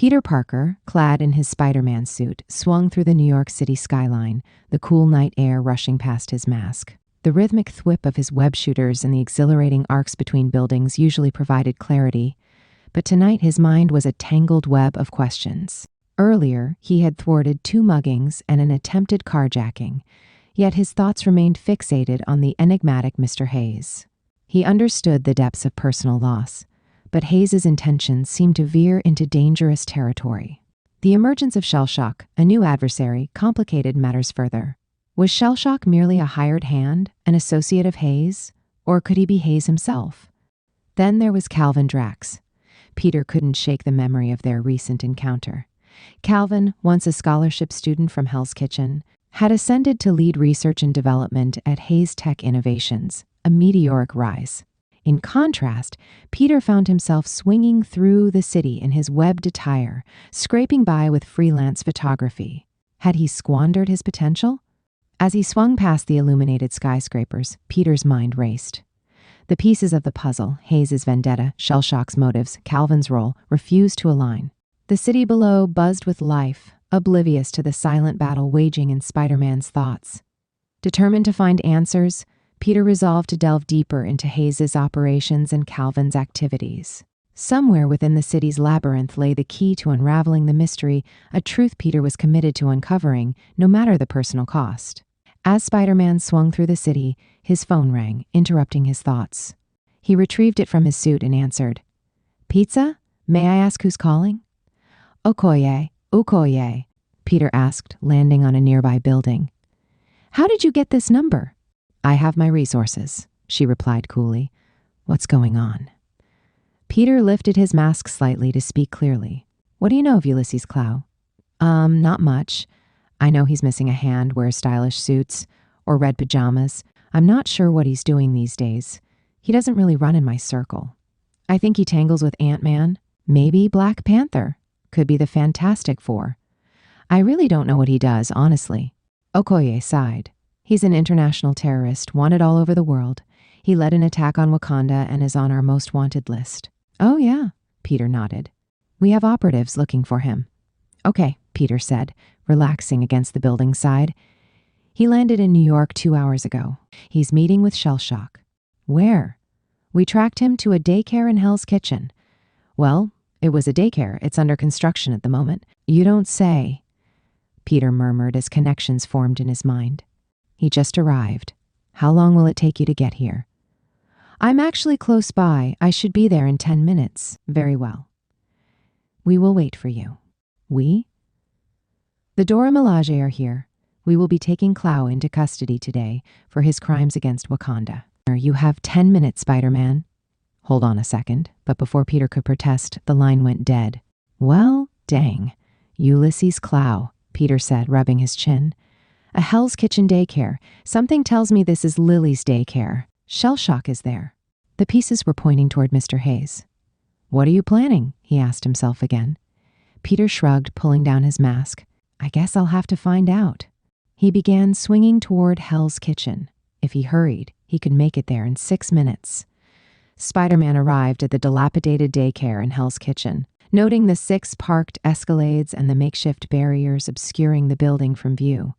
Peter Parker, clad in his Spider-Man suit, swung through the New York City skyline, the cool night air rushing past his mask. The rhythmic thwip of his web shooters and the exhilarating arcs between buildings usually provided clarity, but tonight his mind was a tangled web of questions. Earlier, he had thwarted 2 muggings and an attempted carjacking, yet his thoughts remained fixated on the enigmatic Mr. Hayes. He understood the depths of personal loss, but Hayes's intentions seemed to veer into dangerous territory. The emergence of Shellshock, a new adversary, complicated matters further. Was Shellshock merely a hired hand, an associate of Hayes, or could he be Hayes himself? Then there was Calvin Drax. Peter couldn't shake the memory of their recent encounter. Calvin, once a scholarship student from Hell's Kitchen, had ascended to lead research and development at Hayes Tech Innovations, a meteoric rise. In contrast, Peter found himself swinging through the city in his webbed attire, scraping by with freelance photography. Had he squandered his potential? As he swung past the illuminated skyscrapers, Peter's mind raced. The pieces of the puzzle, Hayes' vendetta, Shellshock's motives, Calvin's role, refused to align. The city below buzzed with life, oblivious to the silent battle waging in Spider-Man's thoughts. Determined to find answers, Peter resolved to delve deeper into Hayes' operations and Calvin's activities. Somewhere within the city's labyrinth lay the key to unraveling the mystery, a truth Peter was committed to uncovering, no matter the personal cost. As Spider-Man swung through the city, his phone rang, interrupting his thoughts. He retrieved it from his suit and answered. "Pizza? May I ask who's calling?" Okoye," Peter asked, landing on a nearby building. "How did you get this number?" "I have my resources," she replied coolly. "What's going on?" Peter lifted his mask slightly to speak clearly. "What do you know of Ulysses Clow?" Not much. I know he's missing a hand, wears stylish suits, or red pajamas. I'm not sure what he's doing these days. He doesn't really run in my circle. I think he tangles with Ant-Man, maybe Black Panther. Could be the Fantastic Four. I really don't know what he does, honestly." Okoye sighed. "He's an international terrorist, wanted all over the world. He led an attack on Wakanda and is on our most wanted list." "Oh, yeah," Peter nodded. "We have operatives looking for him." "Okay," Peter said, relaxing against the building's side. "He landed in New York 2 hours ago. He's meeting with Shellshock." "Where?" "We tracked him to a daycare in Hell's Kitchen." "Well, it was a daycare. It's under construction at the moment." "You don't say," Peter murmured as connections formed in his mind. "He just arrived. How long will it take you to get here?" "I'm actually close by. I should be there in 10 minutes. "Very well. We will wait for you." "We?" "The Dora Milaje are here. We will be taking Clow into custody today for his crimes against Wakanda." "You have 10 minutes, Spider-Man." Hold on a second, but before Peter could protest, the line went dead. "Well, dang. Ulysses Clow," Peter said, rubbing his chin. "A Hell's Kitchen daycare. Something tells me this is Lily's daycare. Shellshock is there." The pieces were pointing toward Mr. Hayes. "What are you planning?" he asked himself again. Peter shrugged, pulling down his mask. "I guess I'll have to find out." He began swinging toward Hell's Kitchen. If he hurried, he could make it there in 6 minutes. Spider-Man arrived at the dilapidated daycare in Hell's Kitchen, noting the 6 parked escalades and the makeshift barriers obscuring the building from view.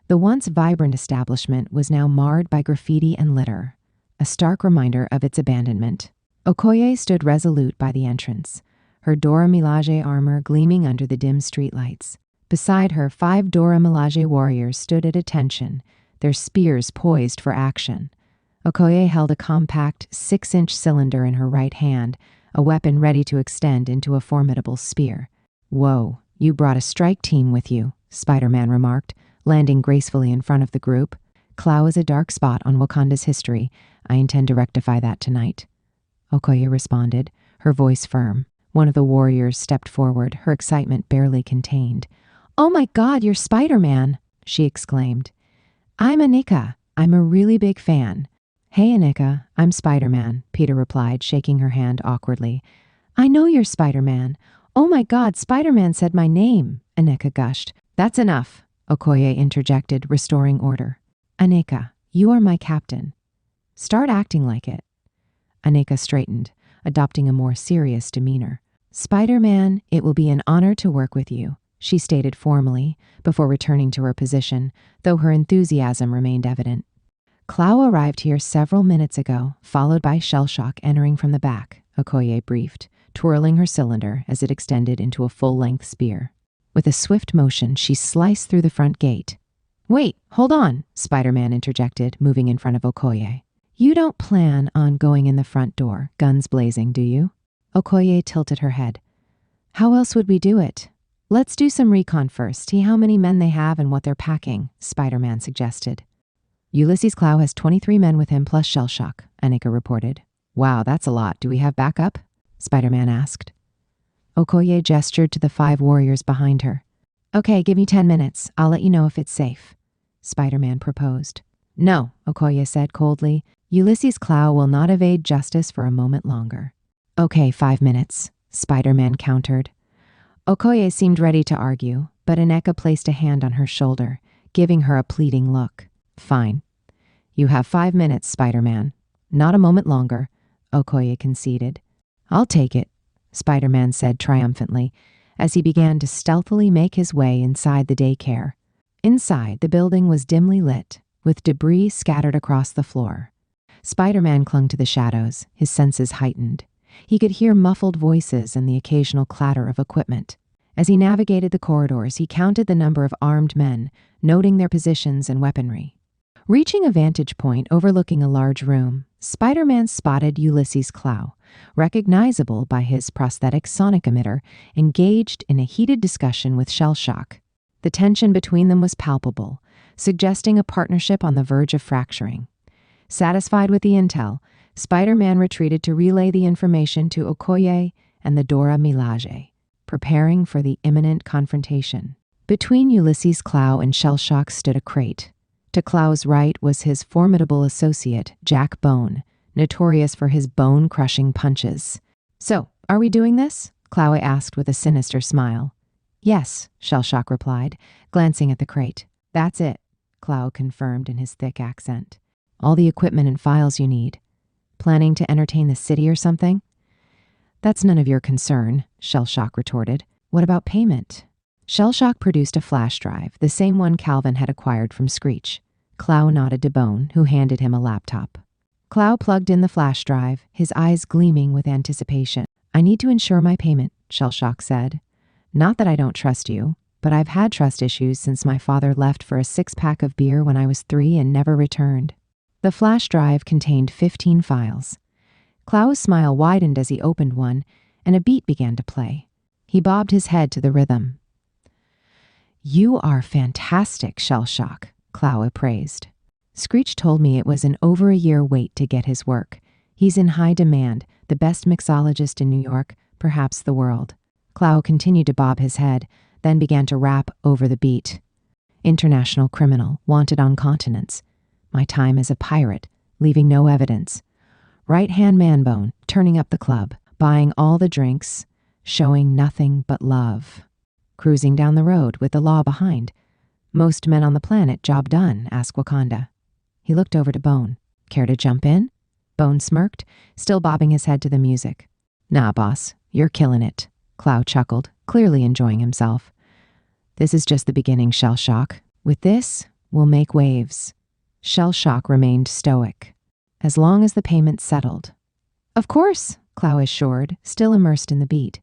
The once vibrant establishment was now marred by graffiti and litter, a stark reminder of its abandonment. Okoye stood resolute by the entrance, her Dora Milaje armor gleaming under the dim streetlights. Beside her, 5 Dora Milaje warriors stood at attention, their spears poised for action. Okoye held a compact 6-inch cylinder in her right hand, a weapon ready to extend into a formidable spear. "Whoa, you brought a strike team with you," Spider-Man remarked, landing gracefully in front of the group. "Clow is a dark spot on Wakanda's history. I intend to rectify that tonight." Okoye responded, her voice firm. One of the warriors stepped forward, her excitement barely contained. "Oh my God, you're Spider-Man!" she exclaimed. "I'm Anika. I'm a really big fan." "Hey, Anika, I'm Spider-Man," Peter replied, shaking her hand awkwardly. "I know you're Spider-Man. Oh my God, Spider-Man said my name," Anika gushed. "That's enough," Okoye interjected, restoring order. "Anika, you are my captain. Start acting like it." Anika straightened, adopting a more serious demeanor. "Spider-Man, it will be an honor to work with you," she stated formally, before returning to her position, though her enthusiasm remained evident. "Clow arrived here several minutes ago, followed by Shellshock entering from the back," Okoye briefed, twirling her cylinder as it extended into a full-length spear. With a swift motion, she sliced through the front gate. "Wait, hold on," Spider-Man interjected, moving in front of Okoye. "You don't plan on going in the front door, guns blazing, do you?" Okoye tilted her head. "How else would we do it?" "Let's do some recon first, see how many men they have and what they're packing," Spider-Man suggested. "Ulysses Clow has 23 men with him plus Shellshock," Annika reported. "Wow, that's a lot. Do we have backup?" Spider-Man asked. Okoye gestured to the 5 warriors behind her. "Okay, give me 10 minutes. I'll let you know if it's safe," Spider-Man proposed. "No," Okoye said coldly. "Ulysses Clow will not evade justice for a moment longer." "Okay, 5 minutes," Spider-Man countered. Okoye seemed ready to argue, but Aneka placed a hand on her shoulder, giving her a pleading look. "Fine. You have 5 minutes, Spider-Man. Not a moment longer," Okoye conceded. "I'll take it," Spider-Man said triumphantly, as he began to stealthily make his way inside the daycare. Inside, the building was dimly lit, with debris scattered across the floor. Spider-Man clung to the shadows, his senses heightened. He could hear muffled voices and the occasional clatter of equipment. As he navigated the corridors, he counted the number of armed men, noting their positions and weaponry. Reaching a vantage point overlooking a large room, Spider-Man spotted Ulysses Clow, recognizable by his prosthetic sonic emitter, engaged in a heated discussion with Shellshock. The tension between them was palpable, suggesting a partnership on the verge of fracturing. Satisfied with the intel, Spider-Man retreated to relay the information to Okoye and the Dora Milaje, preparing for the imminent confrontation. Between Ulysses Clow and Shellshock stood a crate. To Clow's right was his formidable associate, Jack Bone, notorious for his bone-crushing punches. "So, are we doing this?" Clow asked with a sinister smile. "Yes," Shellshock replied, glancing at the crate. "That's it," Clow confirmed in his thick accent. "All the equipment and files you need. Planning to entertain the city or something?" "That's none of your concern," Shellshock retorted. "What about payment?" Shellshock produced a flash drive, the same one Calvin had acquired from Screech. Clow nodded to Bone, who handed him a laptop. Clow plugged in the flash drive, his eyes gleaming with anticipation. "I need to ensure my payment," Shellshock said. "Not that I don't trust you, but I've had trust issues since my father left for a 6-pack of beer when I was 3 and never returned." The flash drive contained 15 files. Clow's smile widened as he opened one, and a beat began to play. He bobbed his head to the rhythm. "You are fantastic, Shellshock," Clow appraised. "Screech told me it was an over a year wait to get his work. He's in high demand, the best mixologist in New York, perhaps the world." Clow continued to bob his head, then began to rap over the beat. "International criminal, wanted on continents. My time as a pirate, leaving no evidence. Right-hand man bone, turning up the club, buying all the drinks, showing nothing but love. Cruising down the road with the law behind. Most men on the planet, job done, ask Wakanda." He looked over to Bone. "Care to jump in?" Bone smirked, still bobbing his head to the music. "Nah, boss, you're killing it," Clow chuckled, clearly enjoying himself. "This is just the beginning, Shellshock. With this, we'll make waves." Shellshock remained stoic. "As long as the payment's settled." "Of course," Clow assured, still immersed in the beat.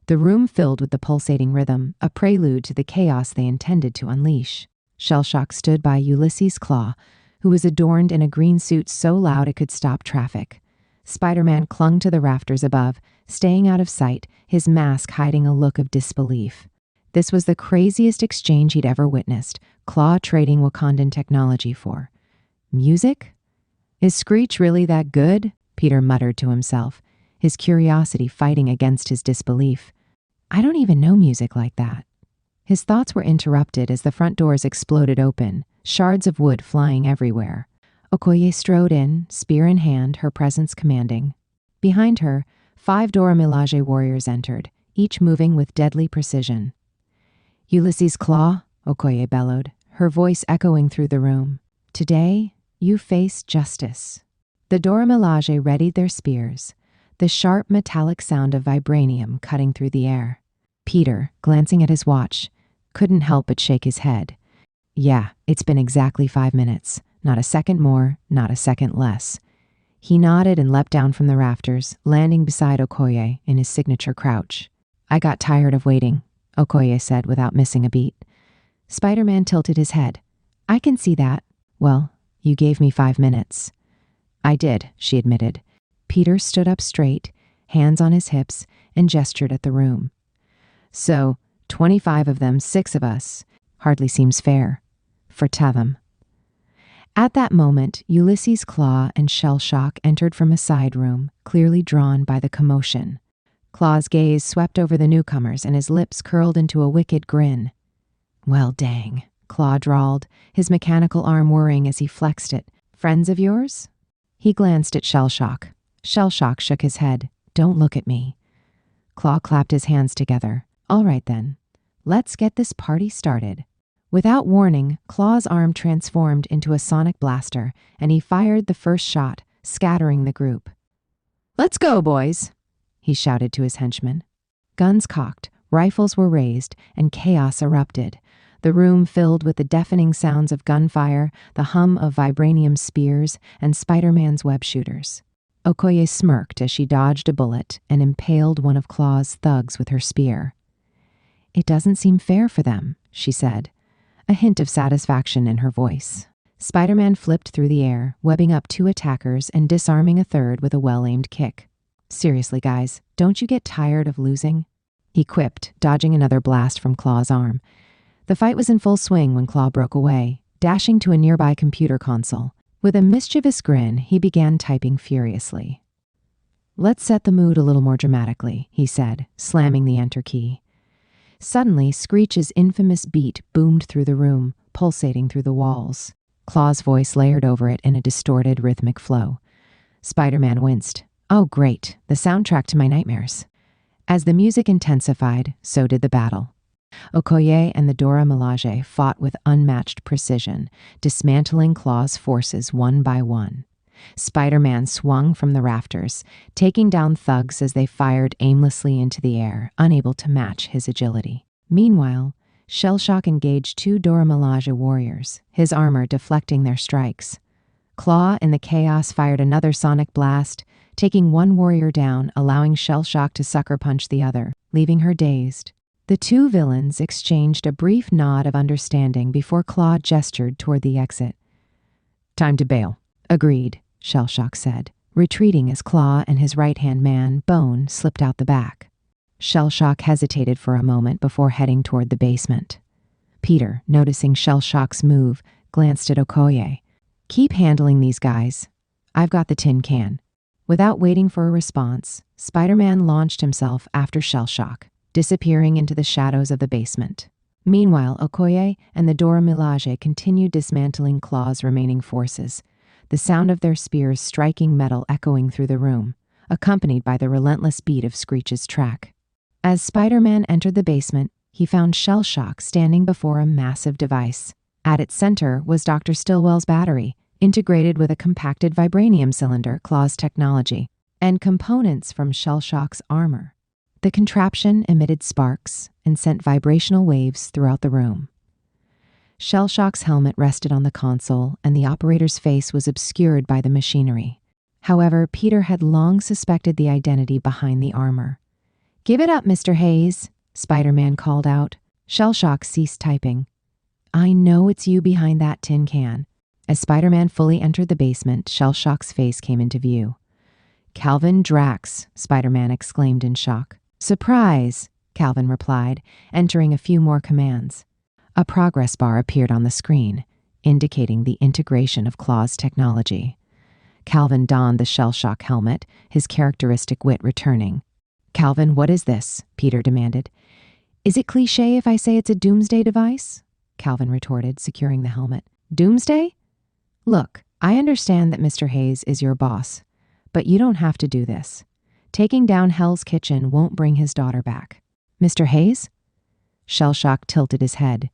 The room filled with the pulsating rhythm, a prelude to the chaos they intended to unleash. Shellshock stood by Ulysses Claw, who was adorned in a green suit so loud it could stop traffic. Spider-Man clung to the rafters above, staying out of sight, his mask hiding a look of disbelief. This was the craziest exchange he'd ever witnessed, Claw trading Wakandan technology for music? "Is Screech really that good?" Peter muttered to himself, his curiosity fighting against his disbelief. "I don't even know music like that." His thoughts were interrupted as the front doors exploded open, shards of wood flying everywhere. Okoye strode in, spear in hand, her presence commanding. Behind her, 5 Dora Milaje warriors entered, each moving with deadly precision. "Ulysses Claw," Okoye bellowed, her voice echoing through the room. "Today, you face justice." The Dora Milaje readied their spears. the sharp metallic sound of vibranium cutting through the air. Peter, glancing at his watch, couldn't help but shake his head. Yeah, it's been exactly 5 minutes. Not a second more, not a second less. He nodded and leapt down from the rafters, landing beside Okoye in his signature crouch. I got tired of waiting, Okoye said without missing a beat. Spider-Man tilted his head. I can see that. Well, you gave me 5 minutes. I did, she admitted. Peter stood up straight, hands on his hips, and gestured at the room. So, 25 of them, 6 of us. Hardly seems fair. For Tatham. At that moment, Ulysses Claw and Shellshock entered from a side room, clearly drawn by the commotion. Claw's gaze swept over the newcomers and his lips curled into a wicked grin. Well, dang, Claw drawled, his mechanical arm whirring as he flexed it. Friends of yours? He glanced at Shellshock. Shellshock shook his head. Don't look at me. Claw clapped his hands together. All right then. Let's get this party started. Without warning, Claw's arm transformed into a sonic blaster, and he fired the first shot, scattering the group. Let's go, boys, he shouted to his henchmen. Guns cocked, rifles were raised, and chaos erupted. The room filled with the deafening sounds of gunfire, the hum of vibranium spears, and Spider-Man's web shooters. Okoye smirked as she dodged a bullet and impaled one of Claw's thugs with her spear. It doesn't seem fair for them, she said, a hint of satisfaction in her voice. Spider-Man flipped through the air, webbing up 2 attackers and disarming a third with a well-aimed kick. Seriously, guys, don't you get tired of losing? He quipped, dodging another blast from Claw's arm. The fight was in full swing when Claw broke away, dashing to a nearby computer console. With a mischievous grin, he began typing furiously. Let's set the mood a little more dramatically, he said, slamming the enter key. Suddenly, Screech's infamous beat boomed through the room, pulsating through the walls. Claw's voice layered over it in a distorted, rhythmic flow. Spider-Man winced. Oh, great, the soundtrack to my nightmares. As the music intensified, so did the battle. Okoye and the Dora Milaje fought with unmatched precision, dismantling Claw's forces one by one. Spider-Man swung from the rafters, taking down thugs as they fired aimlessly into the air, unable to match his agility. Meanwhile, Shellshock engaged 2 Dora Milaje warriors, his armor deflecting their strikes. Claw in the chaos fired another sonic blast, taking one warrior down, allowing Shellshock to sucker punch the other, leaving her dazed. The 2 villains exchanged a brief nod of understanding before Claw gestured toward the exit. Time to bail. Agreed, Shellshock said, retreating as Claw and his right-hand man, Bone, slipped out the back. Shellshock hesitated for a moment before heading toward the basement. Peter, noticing Shellshock's move, glanced at Okoye. Keep handling these guys. I've got the tin can. Without waiting for a response, Spider-Man launched himself after Shellshock, disappearing into the shadows of the basement. Meanwhile, Okoye and the Dora Milaje continued dismantling Claw's remaining forces, the sound of their spears striking metal echoing through the room, accompanied by the relentless beat of Screech's track. As Spider-Man entered the basement, he found Shellshock standing before a massive device. At its center was Dr. Stillwell's battery, integrated with a compacted vibranium cylinder, Claw's technology, and components from Shellshock's armor. The contraption emitted sparks and sent vibrational waves throughout the room. Shellshock's helmet rested on the console, and the operator's face was obscured by the machinery. However, Peter had long suspected the identity behind the armor. "Give it up, Mr. Hayes," Spider-Man called out. Shellshock ceased typing. "I know it's you behind that tin can." As Spider-Man fully entered the basement, Shellshock's face came into view. "Calvin Drax," Spider-Man exclaimed in shock. "Surprise," Calvin replied, entering a few more commands. A progress bar appeared on the screen, indicating the integration of Claw's technology. Calvin donned the Shellshock helmet, his characteristic wit returning. "Calvin, what is this?" Peter demanded. "Is it cliché if I say it's a doomsday device?" Calvin retorted, securing the helmet. "Doomsday? Look, I understand that Mr. Hayes is your boss, but you don't have to do this. Taking down Hell's Kitchen won't bring his daughter back." "Mr. Hayes?" Shellshock tilted his head.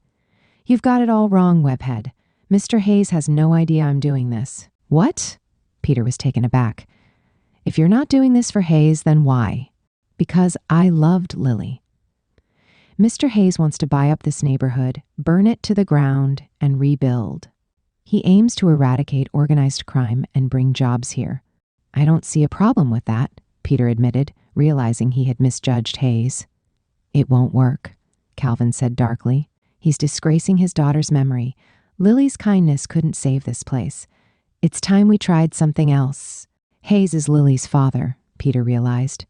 "You've got it all wrong, Webhead. Mr. Hayes has no idea I'm doing this." "What?" Peter was taken aback. If you're not doing this for Hayes, then why? Because I loved Lily. Mr. Hayes wants to buy up this neighborhood, burn it to the ground, and rebuild. He aims to eradicate organized crime and bring jobs here. I don't see a problem with that, Peter admitted, realizing he had misjudged Hayes. It won't work, Calvin said darkly. He's disgracing his daughter's memory. Lily's kindness couldn't save this place. It's time we tried something else. Hayes is Lily's father, Peter realized.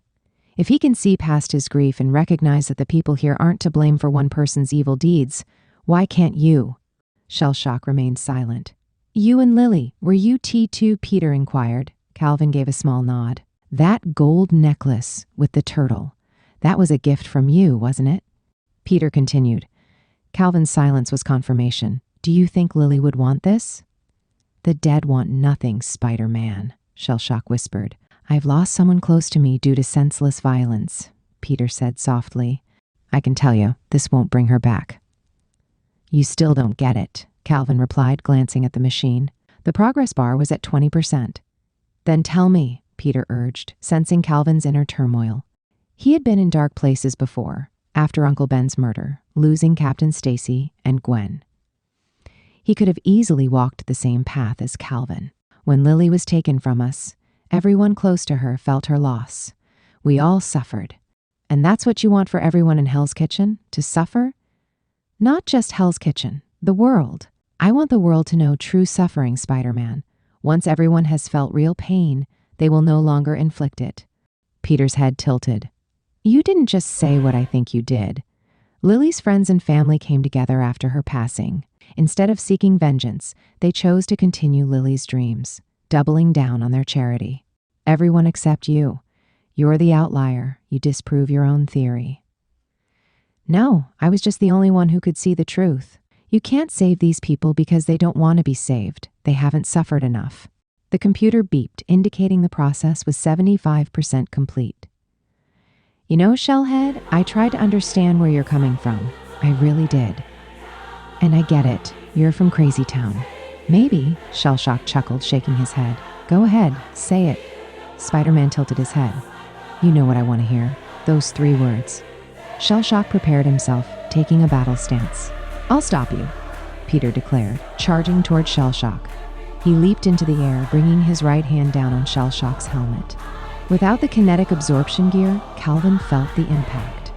If he can see past his grief and recognize that the people here aren't to blame for one person's evil deeds, why can't you? Shellshock remained silent. You and Lily, were you T2? Peter inquired. Calvin gave a small nod. That gold necklace with the turtle. That was a gift from you, wasn't it? Peter continued. Calvin's silence was confirmation. Do you think Lily would want this? The dead want nothing, Spider-Man, Shellshock whispered. I've lost someone close to me due to senseless violence, Peter said softly. I can tell you, this won't bring her back. You still don't get it, Calvin replied, glancing at the machine. The progress bar was at 20%. Then tell me, Peter urged, sensing Calvin's inner turmoil. He had been in dark places before, after Uncle Ben's murder, losing Captain Stacy and Gwen. He could have easily walked the same path as Calvin. When Lily was taken from us, everyone close to her felt her loss. We all suffered. And that's what you want for everyone in Hell's Kitchen? To suffer? Not just Hell's Kitchen, the world. I want the world to know true suffering, Spider-Man. Once everyone has felt real pain, they will no longer inflict it. Peter's head tilted. You didn't just say what I think you did. Lily's friends and family came together after her passing. Instead of seeking vengeance, they chose to continue Lily's dreams, doubling down on their charity. Everyone except you. You're the outlier. You disprove your own theory. No, I was just the only one who could see the truth. You can't save these people because they don't want to be saved. They haven't suffered enough. The computer beeped, indicating the process was 75% complete. You know, Shellhead, I tried to understand where you're coming from. I really did. And I get it. You're from Crazy Town. Maybe, Shellshock chuckled, shaking his head. Go ahead, say it. Spider-Man tilted his head. You know what I want to hear. Those 3 words. Shellshock prepared himself, taking a battle stance. I'll stop you, Peter declared, charging toward Shellshock. He leaped into the air, bringing his right hand down on Shellshock's helmet. Without the kinetic absorption gear, Calvin felt the impact.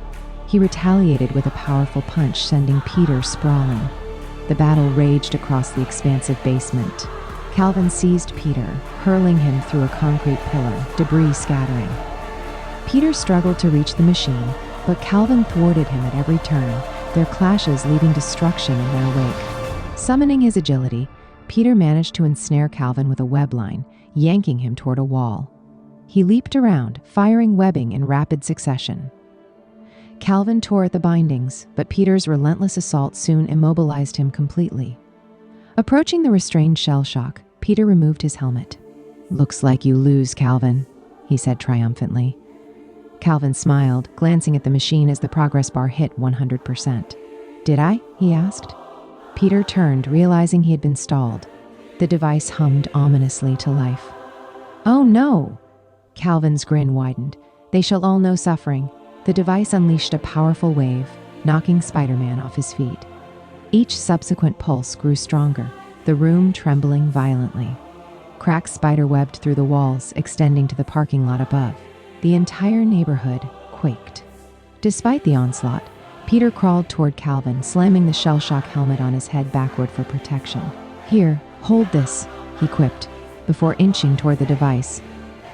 He retaliated with a powerful punch, sending Peter sprawling. The battle raged across the expansive basement. Calvin seized Peter, hurling him through a concrete pillar, debris scattering. Peter struggled to reach the machine, but Calvin thwarted him at every turn, their clashes leaving destruction in their wake. Summoning his agility, Peter managed to ensnare Calvin with a web line, yanking him toward a wall. He leaped around, firing webbing in rapid succession. Calvin tore at the bindings, but Peter's relentless assault soon immobilized him completely. Approaching the restrained Shellshock, Peter removed his helmet. Looks like you lose, Calvin, he said triumphantly. Calvin smiled, glancing at the machine as the progress bar hit 100%. Did I? He asked. Peter turned, realizing he had been stalled. The device hummed ominously to life. Oh no! Calvin's grin widened. They shall all know suffering. The device unleashed a powerful wave, knocking Spider-Man off his feet. Each subsequent pulse grew stronger, the room trembling violently. Cracks spiderwebbed through the walls, extending to the parking lot above. The entire neighborhood quaked. Despite the onslaught, Peter crawled toward Calvin, slamming the Shellshock helmet on his head backward for protection. Here, hold this, he quipped, before inching toward the device.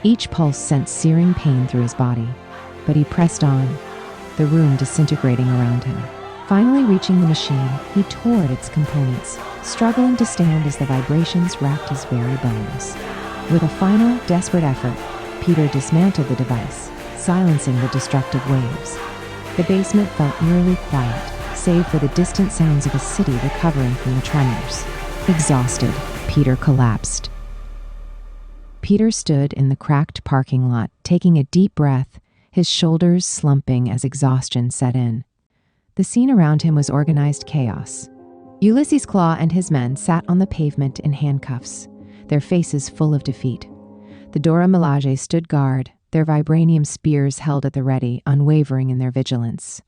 Each pulse sent searing pain through his body, but he pressed on, the room disintegrating around him. Finally reaching the machine, he tore at its components, struggling to stand as the vibrations racked his very bones. With a final, desperate effort, Peter dismantled the device, silencing the destructive waves. The basement felt eerily quiet, save for the distant sounds of a city recovering from the tremors. Exhausted, Peter collapsed. Peter stood in the cracked parking lot, taking a deep breath, his shoulders slumping as exhaustion set in. The scene around him was organized chaos. Ulysses Claw and his men sat on the pavement in handcuffs, their faces full of defeat. The Dora Milaje stood guard, their vibranium spears held at the ready, unwavering in their vigilance.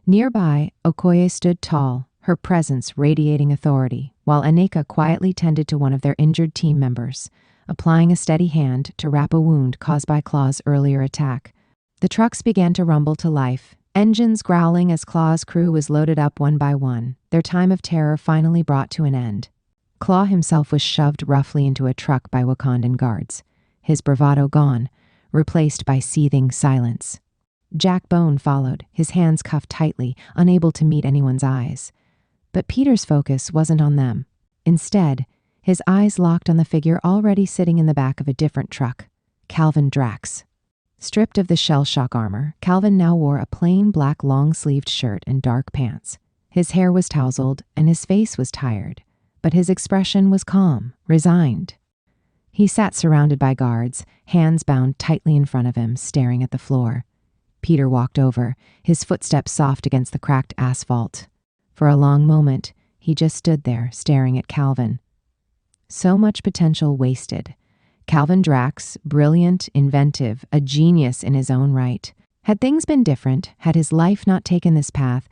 Nearby, Okoye stood tall, her presence radiating authority, while Aneka quietly tended to one of their injured team members, applying a steady hand to wrap a wound caused by Claw's earlier attack. The trucks began to rumble to life, engines growling as Claw's crew was loaded up one by one, their time of terror finally brought to an end. Claw himself was shoved roughly into a truck by Wakandan guards, his bravado gone, replaced by seething silence. Jack Bone followed, his hands cuffed tightly, unable to meet anyone's eyes. But Peter's focus wasn't on them. Instead, his eyes locked on the figure already sitting in the back of a different truck, Calvin Drax. Stripped of the Shellshock armor, Calvin now wore a plain black long-sleeved shirt and dark pants. His hair was tousled, and his face was tired, but his expression was calm, resigned. He sat surrounded by guards, hands bound tightly in front of him, staring at the floor. Peter walked over, his footsteps soft against the cracked asphalt. For a long moment, he just stood there, staring at Calvin. So much potential wasted. Calvin Drax, brilliant, inventive, a genius in his own right. Had things been different, had his life not taken this path,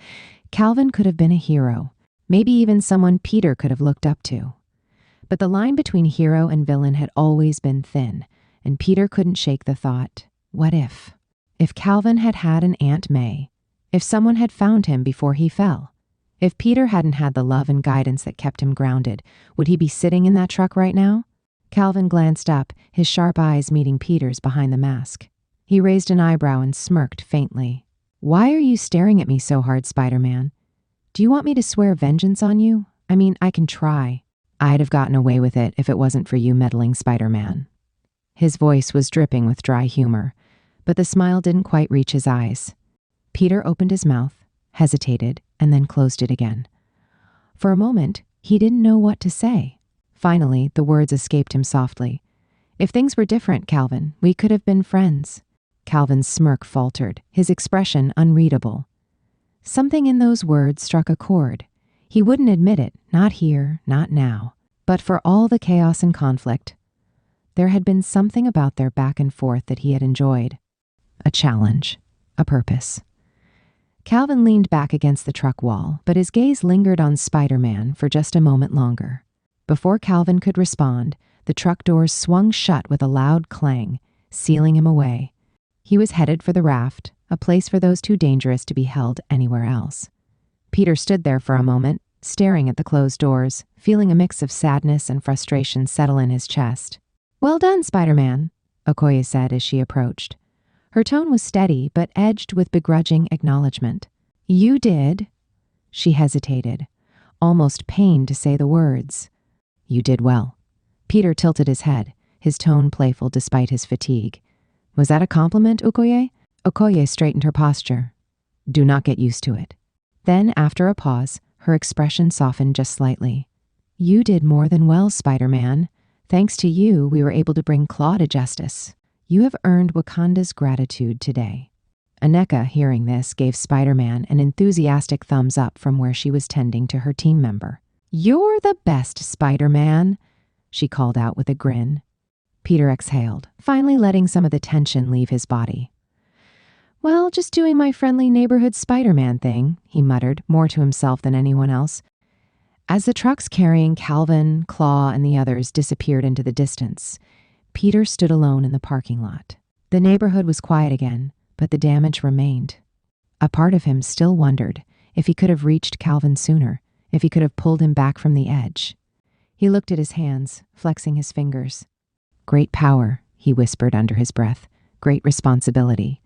Calvin could have been a hero. Maybe even someone Peter could have looked up to. But the line between hero and villain had always been thin, and Peter couldn't shake the thought, what if? If Calvin had had an Aunt May, if someone had found him before he fell, if Peter hadn't had the love and guidance that kept him grounded, would he be sitting in that truck right now? Calvin glanced up, his sharp eyes meeting Peter's behind the mask. He raised an eyebrow and smirked faintly. Why are you staring at me so hard, Spider-Man? Do you want me to swear vengeance on you? I mean, I can try. I'd have gotten away with it if it wasn't for you meddling Spider-Man. His voice was dripping with dry humor, but the smile didn't quite reach his eyes. Peter opened his mouth, hesitated, and then closed it again. For a moment, he didn't know what to say. Finally, the words escaped him softly. If things were different, Calvin, we could have been friends. Calvin's smirk faltered, his expression unreadable. Something in those words struck a chord. He wouldn't admit it, not here, not now. But for all the chaos and conflict, there had been something about their back and forth that he had enjoyed. A challenge, a purpose. Calvin leaned back against the truck wall, but his gaze lingered on Spider-Man for just a moment longer. Before Calvin could respond, the truck doors swung shut with a loud clang, sealing him away. He was headed for the raft, a place for those too dangerous to be held anywhere else. Peter stood there for a moment, staring at the closed doors, feeling a mix of sadness and frustration settle in his chest. "Well done, Spider-Man," Okoye said as she approached. Her tone was steady, but edged with begrudging acknowledgement. "You did." She hesitated, almost pained to say the words. "You did well." Peter tilted his head, his tone playful despite his fatigue. "Was that a compliment, Okoye?" Okoye straightened her posture. "Do not get used to it." Then, after a pause, her expression softened just slightly. "You did more than well, Spider-Man. Thanks to you, we were able to bring Claw to justice. You have earned Wakanda's gratitude today." Aneka, hearing this, gave Spider-Man an enthusiastic thumbs up from where she was tending to her team member. "You're the best, Spider-Man," she called out with a grin. Peter exhaled, finally letting some of the tension leave his body. "Well, just doing my friendly neighborhood Spider-Man thing," he muttered, more to himself than anyone else. As the trucks carrying Calvin, Claw, and the others disappeared into the distance, Peter stood alone in the parking lot. The neighborhood was quiet again, but the damage remained. A part of him still wondered if he could have reached Calvin sooner, if he could have pulled him back from the edge. He looked at his hands, flexing his fingers. "Great power," he whispered under his breath. "Great responsibility."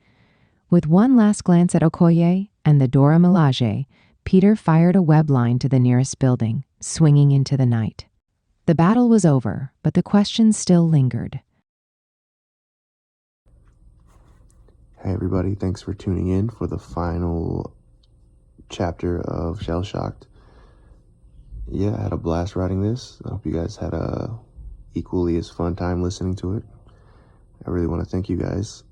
With one last glance at Okoye and the Dora Milaje, Peter fired a web line to the nearest building, swinging into the night. The battle was over, but the questions still lingered. Hey everybody, thanks for tuning in for the final chapter of Shellshocked. Yeah, I had a blast writing this. I hope you guys had a equally as fun time listening to it. I really want to thank you guys.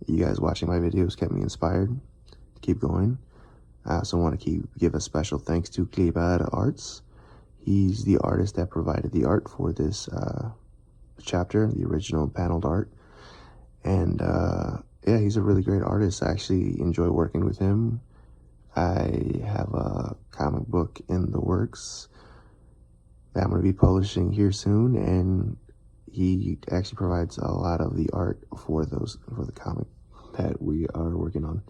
You guys watching my videos kept me inspired to keep going. I also want to give a special thanks to Kleber Arts. He's the artist that provided the art for this chapter, the original paneled art. And yeah, he's a really great artist. I actually enjoy working with him. I have a comic book in the works that I'm going to be publishing here soon, and he actually provides a lot of the art for the comic that we are working on.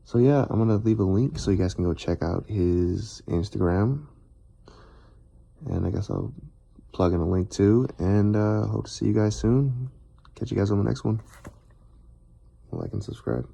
So yeah, I'm going to leave a link so you guys can go check out his Instagram, and I guess I'll plug in a link too, and hope to see you guys soon. Catch you guys on the next one. Like and subscribe.